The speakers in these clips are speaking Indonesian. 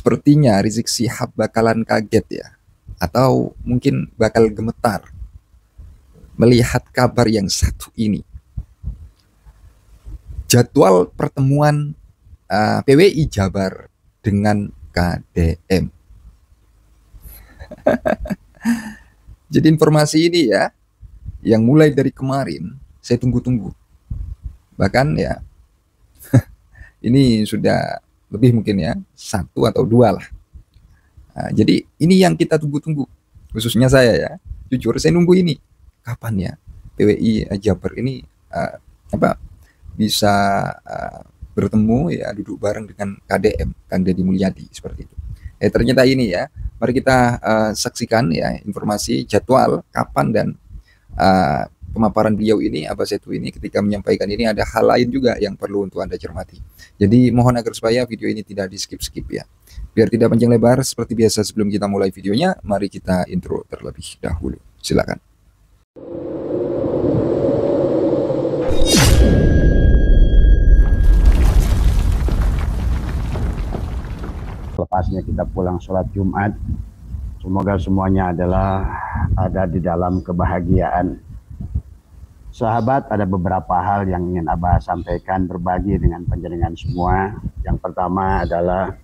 Sepertinya Rizik Syihab bakalan kaget ya, atau mungkin bakal gemetar melihat kabar yang satu ini. Jadwal pertemuan PWI Jabar dengan KDM. Jadi informasi ini ya, yang mulai dari kemarin saya tunggu-tunggu. Bahkan ya, ini sudah lebih mungkin ya, 1 atau 2 lah. Nah, jadi ini yang kita tunggu-tunggu, khususnya saya ya. Jujur saya nunggu ini, kapan ya PWI Jabar ini bisa bertemu ya, duduk bareng dengan KDM, Kang Deddy Mulyadi, seperti itu. Ternyata ini ya, mari kita saksikan ya informasi jadwal kapan dan pemaparan beliau ini, Abah Setu ini ketika menyampaikan ini. Ada hal lain juga yang perlu untuk Anda cermati. Jadi mohon agar supaya video ini tidak di skip-skip ya. Biar tidak panjang lebar, seperti biasa sebelum kita mulai videonya, mari kita intro terlebih dahulu. Silakan. Lepasnya kita pulang sholat Jumat, semoga semuanya adalah ada di dalam kebahagiaan. Sahabat, ada beberapa hal yang ingin Abah sampaikan, berbagi dengan panjenengan semua. Yang pertama adalah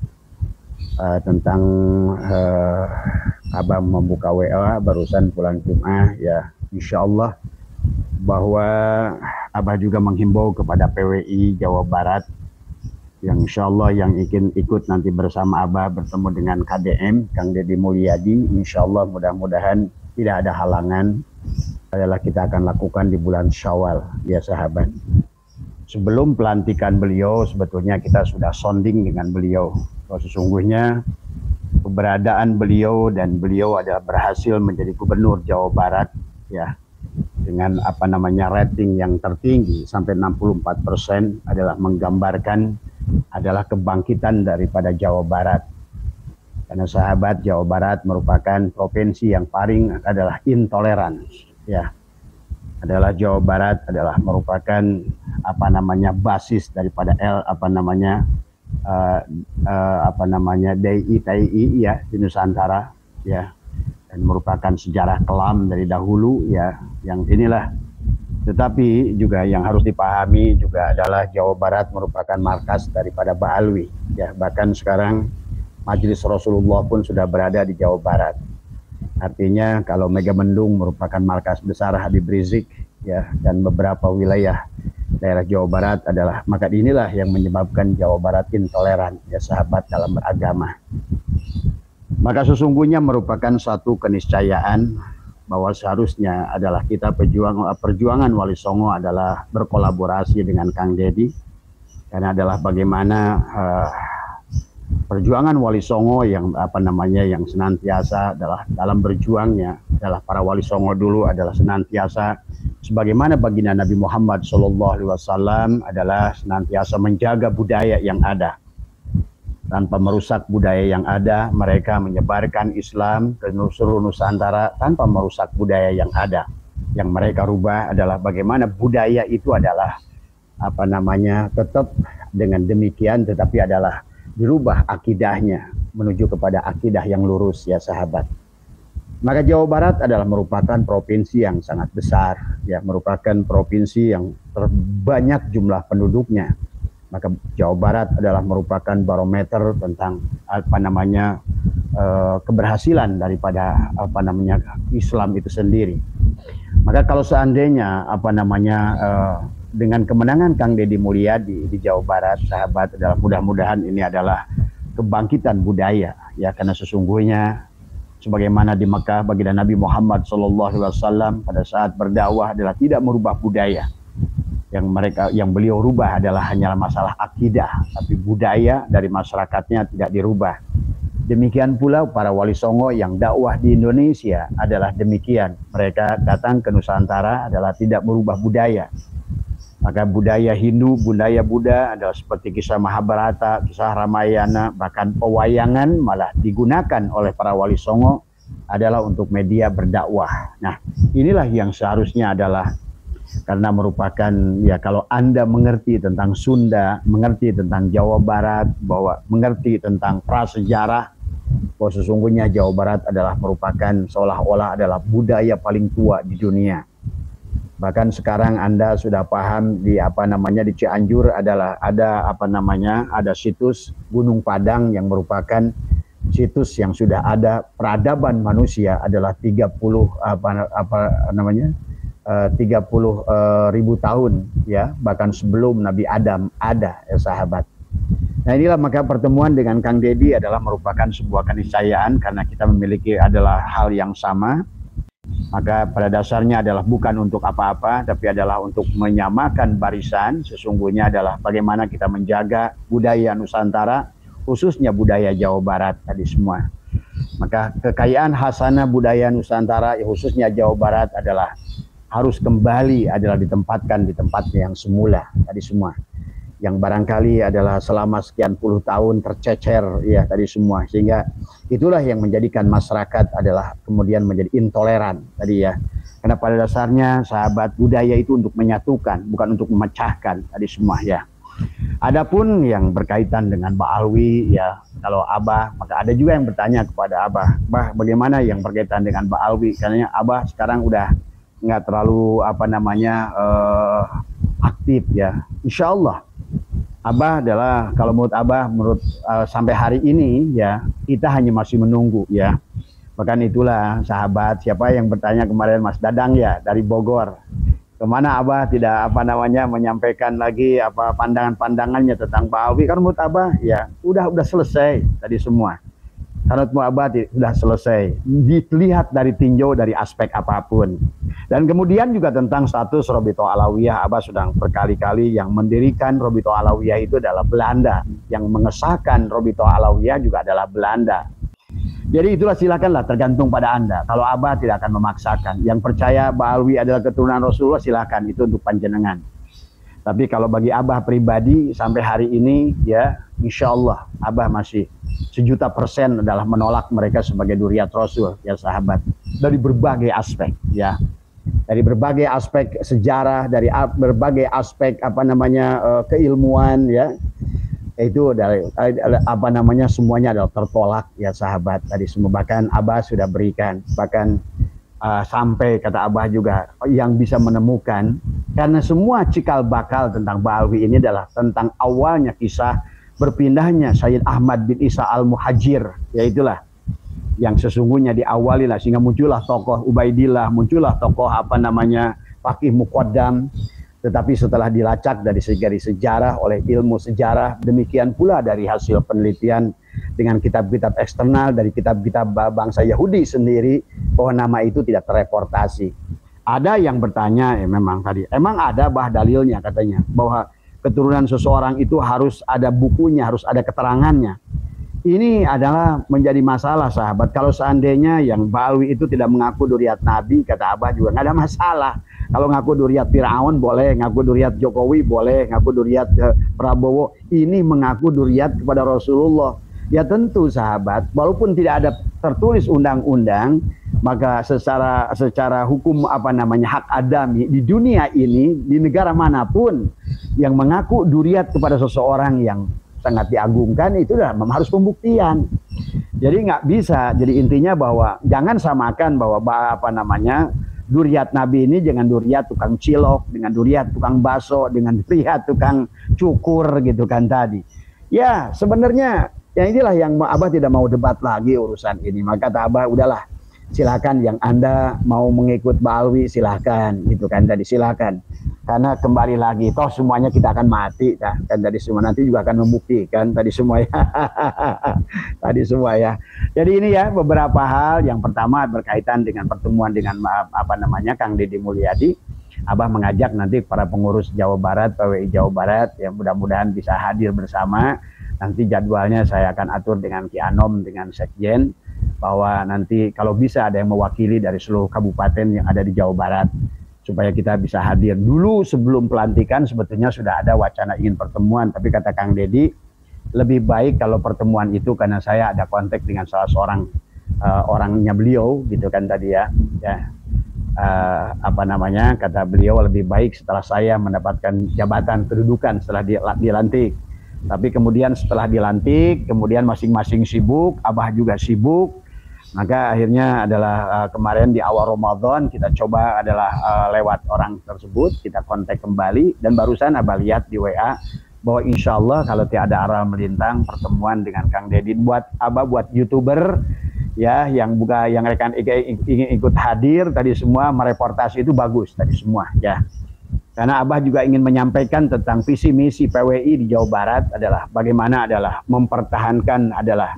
tentang Abah membuka WA barusan pulang Jumat ya, insya Allah bahwa Abah juga menghimbau kepada PWI Jawa Barat yang insya Allah yang ingin ikut nanti bersama Abah bertemu dengan KDM, Kang Deddy Mulyadi. Insya Allah mudah-mudahan tidak ada halangan. Adalah kita akan lakukan di bulan Syawal ya sahabat. Sebelum pelantikan beliau sebetulnya kita sudah sounding dengan beliau. Bahwa sesungguhnya keberadaan beliau dan beliau adalah berhasil menjadi gubernur Jawa Barat ya, dengan rating yang tertinggi sampai 64% adalah menggambarkan adalah kebangkitan daripada Jawa Barat. Karena sahabat, Jawa Barat merupakan provinsi yang paling adalah intoleran ya. Adalah Jawa Barat adalah merupakan basis daripada DITI ya di Nusantara ya, dan merupakan sejarah kelam dari dahulu ya, yang inilah. Tetapi juga yang harus dipahami juga adalah Jawa Barat merupakan markas daripada Ba'alwi ya. Bahkan sekarang Majelis Rasulullah pun sudah berada di Jawa Barat. Artinya kalau Megamendung merupakan markas besar Habib Rizik ya, dan beberapa wilayah daerah Jawa Barat adalah, maka inilah yang menyebabkan Jawa Barat intoleran ya sahabat dalam beragama. Maka sesungguhnya merupakan suatu keniscayaan bahwa seharusnya adalah kita perjuangan Wali Songo adalah berkolaborasi dengan Kang Deddy, karena adalah bagaimana perjuangan Wali Songo yang yang senantiasa adalah dalam berjuangnya adalah para Wali Songo dulu adalah senantiasa sebagaimana baginda Nabi Muhammad SAW adalah senantiasa menjaga budaya yang ada. Tanpa merusak budaya yang ada, mereka menyebarkan Islam ke seluruh Nusantara tanpa merusak budaya yang ada. Yang mereka rubah adalah bagaimana budaya itu adalah tetap dengan demikian, tetapi adalah dirubah akidahnya menuju kepada akidah yang lurus ya sahabat. Maka Jawa Barat adalah merupakan provinsi yang sangat besar ya, merupakan provinsi yang terbanyak jumlah penduduknya. Maka Jawa Barat adalah merupakan barometer tentang keberhasilan daripada Islam itu sendiri. Maka kalau seandainya dengan kemenangan Kang Deddy Mulyadi di Jawa Barat, sahabat, adalah mudah-mudahan ini adalah kebangkitan budaya ya, karena sesungguhnya sebagaimana di Mekah baginda Nabi Muhammad SAW pada saat berdakwah adalah tidak merubah budaya. Yang beliau rubah adalah hanyalah masalah akidah, tapi budaya dari masyarakatnya tidak dirubah. Demikian pula para Wali Songo yang dakwah di Indonesia adalah demikian. Mereka datang ke Nusantara adalah tidak merubah budaya. Maka budaya Hindu, budaya Buddha adalah seperti kisah Mahabharata, kisah Ramayana, bahkan pewayangan malah digunakan oleh para Wali Songo adalah untuk media berdakwah. Nah, inilah yang seharusnya adalah karena merupakan, ya kalau Anda mengerti tentang Sunda, mengerti tentang Jawa Barat, bahwa mengerti tentang prasejarah, bahwa sesungguhnya Jawa Barat adalah merupakan seolah-olah adalah budaya paling tua di dunia. Bahkan sekarang Anda sudah paham di di Cianjur adalah ada situs Gunung Padang yang merupakan situs yang sudah ada peradaban manusia adalah 30 ribu tahun, ya, bahkan sebelum Nabi Adam ada, ya sahabat. Nah inilah maka pertemuan dengan Kang Deddy adalah merupakan sebuah keniscayaan karena kita memiliki adalah hal yang sama. Maka pada dasarnya adalah bukan untuk apa-apa, tapi adalah untuk menyamakan barisan. Sesungguhnya adalah bagaimana kita menjaga budaya Nusantara, khususnya budaya Jawa Barat tadi semua. Maka kekayaan hasanah budaya Nusantara, khususnya Jawa Barat adalah harus kembali ditempatkan di tempatnya yang semula tadi semua. Yang barangkali adalah selama sekian puluh tahun tercecer, ya tadi semua, sehingga itulah yang menjadikan masyarakat adalah kemudian menjadi intoleran tadi, ya. Karena pada dasarnya sahabat, budaya itu untuk menyatukan, bukan untuk memecahkan tadi semua, ya. Adapun yang berkaitan dengan Ba'alwi, ya, kalau Abah, maka ada juga yang bertanya kepada Abah, Bah, bagaimana yang berkaitan dengan Ba'alwi? Karena Abah sekarang udah nggak terlalu aktif, ya. Insya Allah Abah adalah, kalau menurut Abah, sampai hari ini, ya, kita hanya masih menunggu, ya. Bahkan itulah sahabat, siapa yang bertanya kemarin, Mas Dadang, ya, dari Bogor, kemana Abah tidak menyampaikan lagi pandangan-pandangannya tentang Ba'alwi. Kan menurut Abah, ya, udah selesai tadi semua. Karena Abah sudah selesai, dilihat dari tinjau dari aspek apapun. Dan kemudian juga tentang status Robito Alawiyah, Abah sudah berkali-kali yang mendirikan Robito Alawiyah itu adalah Belanda, yang mengesahkan Robito Alawiyah juga adalah Belanda. Jadi itulah, silakanlah, tergantung pada Anda. Kalau Abah tidak akan memaksakan. Yang percaya Ba'alwi adalah keturunan Rasulullah, silakan, itu untuk panjenengan. Tapi kalau bagi Abah pribadi sampai hari ini, ya, insya Allah Abah masih 1.000.000% adalah menolak mereka sebagai duriat Rasul, ya sahabat. Dari berbagai aspek, ya. Dari berbagai aspek sejarah, dari berbagai aspek keilmuan, ya. Itu dari semuanya adalah tertolak, ya sahabat. Tadi semua, bahkan Abah sudah berikan, bahkan sampai kata Abah juga yang bisa menemukan, karena semua cikal bakal tentang Ba'alwi ini adalah tentang awalnya kisah berpindahnya Sayyid Ahmad bin Isa al-Muhajir, yaitulah yang sesungguhnya diawali lah, sehingga muncullah tokoh Ubaidillah, muncullah tokoh Faqih Muqaddam. Tetapi setelah dilacak dari sejarah oleh ilmu sejarah, demikian pula dari hasil penelitian dengan kitab-kitab eksternal dari kitab-kitab bangsa Yahudi sendiri, bahwa nama itu tidak terreportasi. Ada yang bertanya, memang tadi, emang ada dalilnya katanya, bahwa keturunan seseorang itu harus ada bukunya, harus ada keterangannya. Ini adalah menjadi masalah, sahabat. Kalau seandainya yang Ba'alwi itu tidak mengaku duriat Nabi, kata Abah juga nggak ada masalah. Kalau ngaku duriat Fir'aun boleh, ngaku duriat Jokowi boleh, ngaku duriat Prabowo. Ini mengaku duriat kepada Rasulullah. Ya tentu sahabat, walaupun tidak ada tertulis undang-undang, maka secara hukum hak adami di dunia ini, di negara manapun yang mengaku duriat kepada seseorang yang sangat diagungkan, itu harus pembuktian. Jadi nggak bisa. Jadi intinya bahwa jangan samakan bahwa duriat Nabi ini dengan duriat tukang cilok, dengan duriat tukang bakso, dengan duriat tukang cukur gitu kan tadi. Ya sebenarnya yang inilah yang Abah tidak mau debat lagi urusan ini. Maka kata Abah, udahlah, silakan yang Anda mau mengikut Ba'alwi silakan gitu kan tadi, silakan. Karena kembali lagi, toh semuanya kita akan mati kan tadi semua, nanti juga akan membuktikan tadi semua, ya. Tadi semua, ya. Jadi ini, ya, beberapa hal. Yang pertama berkaitan dengan pertemuan dengan Kang Deddy Mulyadi. Abah mengajak nanti para pengurus Jawa Barat, PWI Jawa Barat, yang mudah-mudahan bisa hadir bersama. Nanti jadwalnya saya akan atur dengan Ki Anom, dengan Sekjen, bahwa nanti kalau bisa ada yang mewakili dari seluruh kabupaten yang ada di Jawa Barat, supaya kita bisa hadir. Dulu sebelum pelantikan sebetulnya sudah ada wacana ingin pertemuan, tapi kata Kang Deddy, lebih baik kalau pertemuan itu, karena saya ada kontak dengan salah seorang orangnya beliau gitu kan tadi, ya. apa namanya, kata beliau, lebih baik setelah saya mendapatkan jabatan kedudukan setelah dilantik. Tapi kemudian setelah dilantik, kemudian masing-masing sibuk, Abah juga sibuk. Maka akhirnya adalah kemarin di awal Ramadan kita coba adalah lewat orang tersebut, kita kontak kembali, dan barusan Abah lihat di WA bahwa insya Allah kalau tiada aral melintang pertemuan dengan Kang Deddy. Buat Abah, buat YouTuber ya yang rekan ingin ikut hadir tadi semua mereportasi itu bagus tadi semua ya. Karena Abah juga ingin menyampaikan tentang visi misi PWI di Jawa Barat adalah bagaimana adalah mempertahankan adalah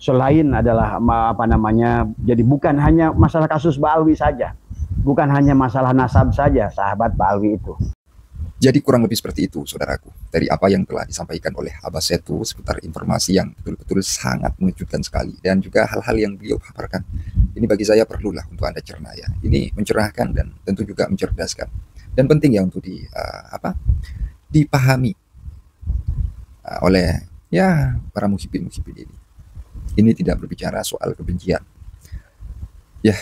selain adalah apa namanya, jadi bukan hanya masalah kasus Mbak Alwi saja, bukan hanya masalah nasab saja sahabat Mbak Alwi itu. Jadi kurang lebih seperti itu, saudaraku, dari apa yang telah disampaikan oleh Abah Setu seputar informasi yang betul-betul sangat mengejutkan sekali, dan juga hal-hal yang beliau paparkan. Ini bagi saya perlulah untuk Anda cerna ya. Ini mencerahkan dan tentu juga mencerdaskan, dan penting ya untuk dipahami oleh ya para muhibin-muhibin ini. Ini tidak berbicara soal kebencian. Ya,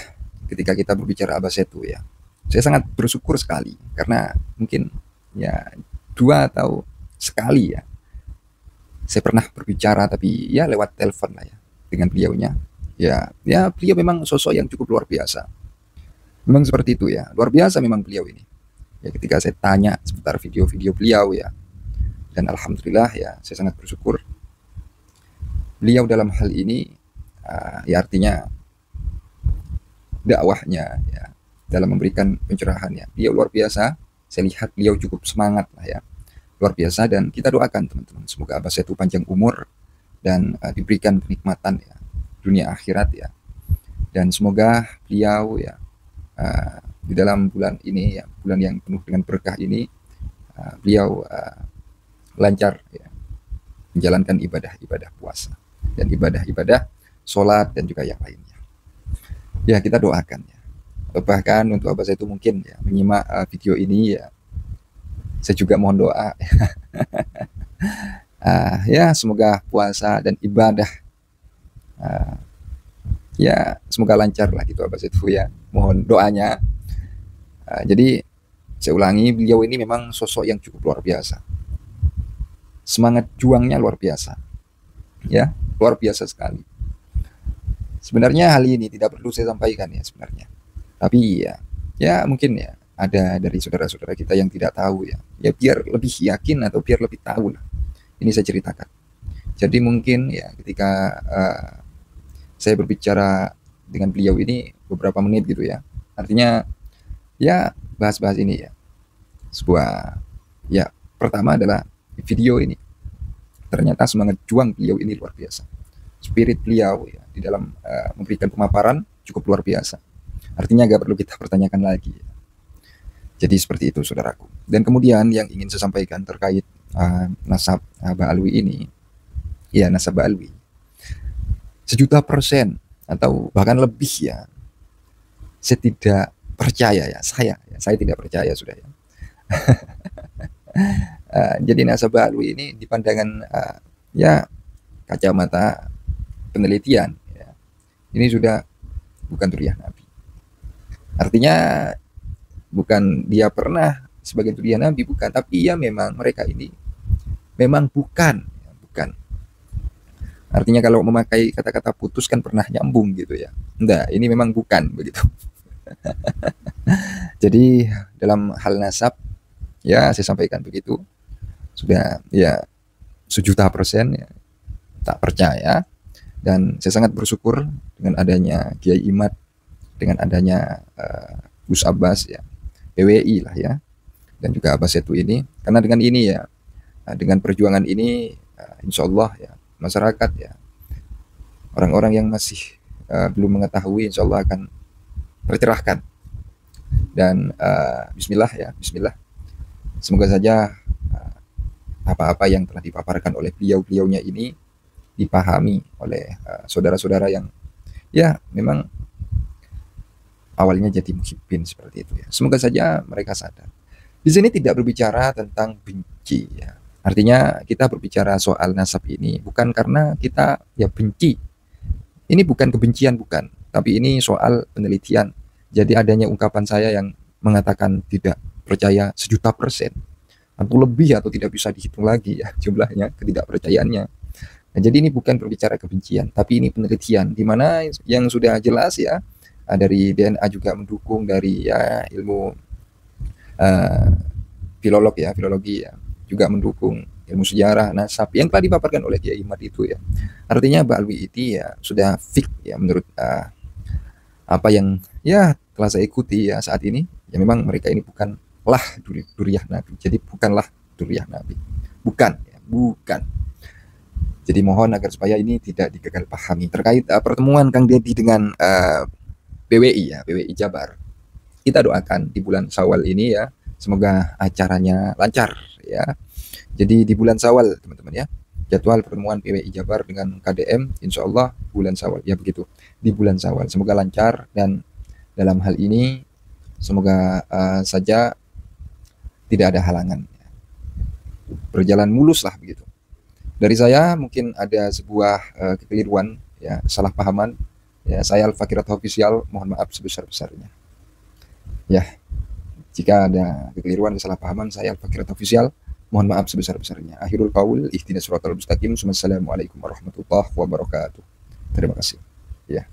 ketika kita berbicara Abah Setu ya, saya sangat bersyukur sekali karena mungkin ya 2 atau sekali ya saya pernah berbicara, tapi ya lewat telepon lah ya dengan beliaunya. Ya beliau memang sosok yang cukup luar biasa. Memang seperti itu ya, luar biasa memang beliau ini. Ya ketika saya tanya seputar video-video beliau ya, dan alhamdulillah ya saya sangat bersyukur beliau dalam hal ini ya artinya dakwahnya ya dalam memberikan pencerahannya beliau luar biasa. Saya lihat beliau cukup semangat lah ya, luar biasa, dan kita doakan teman-teman semoga Abah Setu panjang umur dan diberikan kenikmatan ya dunia akhirat ya, dan semoga beliau ya di dalam bulan ini ya, bulan yang penuh dengan berkah ini beliau lancar ya menjalankan ibadah-ibadah puasa dan ibadah-ibadah sholat dan juga yang lainnya. Ya kita doakan ya. Bahkan untuk Abah Setu mungkin ya menyimak video ini ya, saya juga mohon doa ya semoga puasa dan ibadah ya semoga lancar lah gitu Abah Setu ya, mohon doanya. Jadi saya ulangi, beliau ini memang sosok yang cukup luar biasa, semangat juangnya luar biasa ya, luar biasa sekali. Sebenarnya hal ini tidak perlu saya sampaikan ya sebenarnya, tapi ya mungkin ya ada dari saudara-saudara kita yang tidak tahu ya biar lebih yakin atau biar lebih tahu lah ini saya ceritakan. Jadi mungkin ya ketika saya berbicara dengan beliau ini beberapa menit gitu ya, artinya ya bahas-bahas ini ya sebuah ya pertama adalah video ini ternyata semangat juang beliau ini luar biasa, spirit beliau ya di dalam memberikan pemaparan cukup luar biasa. Artinya gak perlu kita pertanyakan lagi. Jadi seperti itu saudaraku. Dan kemudian yang ingin saya sampaikan terkait nasab Mbak Alwi ini, ya nasab Mbak Alwi 1.000.000% atau bahkan lebih ya, saya tidak percaya ya, saya tidak percaya sudah ya. Jadi nasab Mbak Alwi ini di pandangan ya kacamata penelitian ya, ini sudah bukan zuriyah Nabi. Artinya bukan dia pernah sebagai zuriyah Nabi, bukan, tapi ya memang mereka ini memang bukan. Artinya kalau memakai kata-kata putus kan pernah nyambung gitu ya. Enggak, ini memang bukan begitu. Jadi dalam hal nasab ya saya sampaikan begitu. Sudah ya 1.000.000% ya tak percaya, dan saya sangat bersyukur dengan adanya Kiai Imad, dengan adanya Gus Abbas ya, PWI lah ya, dan juga Abah Setu ini, karena dengan ini ya, dengan perjuangan ini insya Allah ya masyarakat ya, orang-orang yang masih belum mengetahui insya Allah akan tercerahkan, dan Bismillah ya, Bismillah, semoga saja apa-apa yang telah dipaparkan oleh beliau-beliaunya ini dipahami oleh saudara-saudara yang ya memang awalnya jadi muhibin seperti itu ya. Semoga saja mereka sadar. Di sini tidak berbicara tentang benci ya. Artinya kita berbicara soal nasab ini bukan karena kita ya benci. Ini bukan kebencian, bukan. Tapi ini soal penelitian Jadi adanya ungkapan saya yang mengatakan tidak percaya 1.000.000% atau lebih atau tidak bisa dihitung lagi ya jumlahnya ketidakpercayaannya. Nah, jadi ini bukan berbicara kebencian, tapi ini penelitian di mana yang sudah jelas ya dari DNA juga mendukung, dari ya ilmu uh, filologi ya juga mendukung, ilmu sejarah nasab yang telah dipaparkan oleh Kiai Imad itu ya. Artinya Mbak Alwi itu ya sudah fix ya menurut apa yang ya telah saya ikuti ya saat ini, ya memang mereka ini bukanlah duriyah Nabi. Jadi bukanlah duriyah Nabi. Bukan, ya, bukan. Jadi mohon agar supaya ini tidak digagal pahami terkait pertemuan Kang Deddy dengan BWI ya, BWI Jabar. Kita doakan di bulan Syawal ini ya, semoga acaranya lancar ya. Jadi di bulan Syawal teman-teman ya, jadwal pertemuan PWI Jabar dengan KDM insya Allah bulan Syawal ya, begitu di bulan Syawal, semoga lancar dan dalam hal ini semoga saja tidak ada halangan, berjalan mulus lah begitu. Dari saya mungkin ada sebuah kekeliruan ya, kesalahpahaman ya, saya Al-Fakirat Official mohon maaf sebesar-besarnya ya, jika ada kekeliruan kesalahpahaman saya Al-Fakirat Official mohon maaf sebesar-besarnya. Akhirul qaul ihdinas siratal mustaqim. Wassalamualaikum warahmatullahi wabarakatuh. Terima kasih. Ya.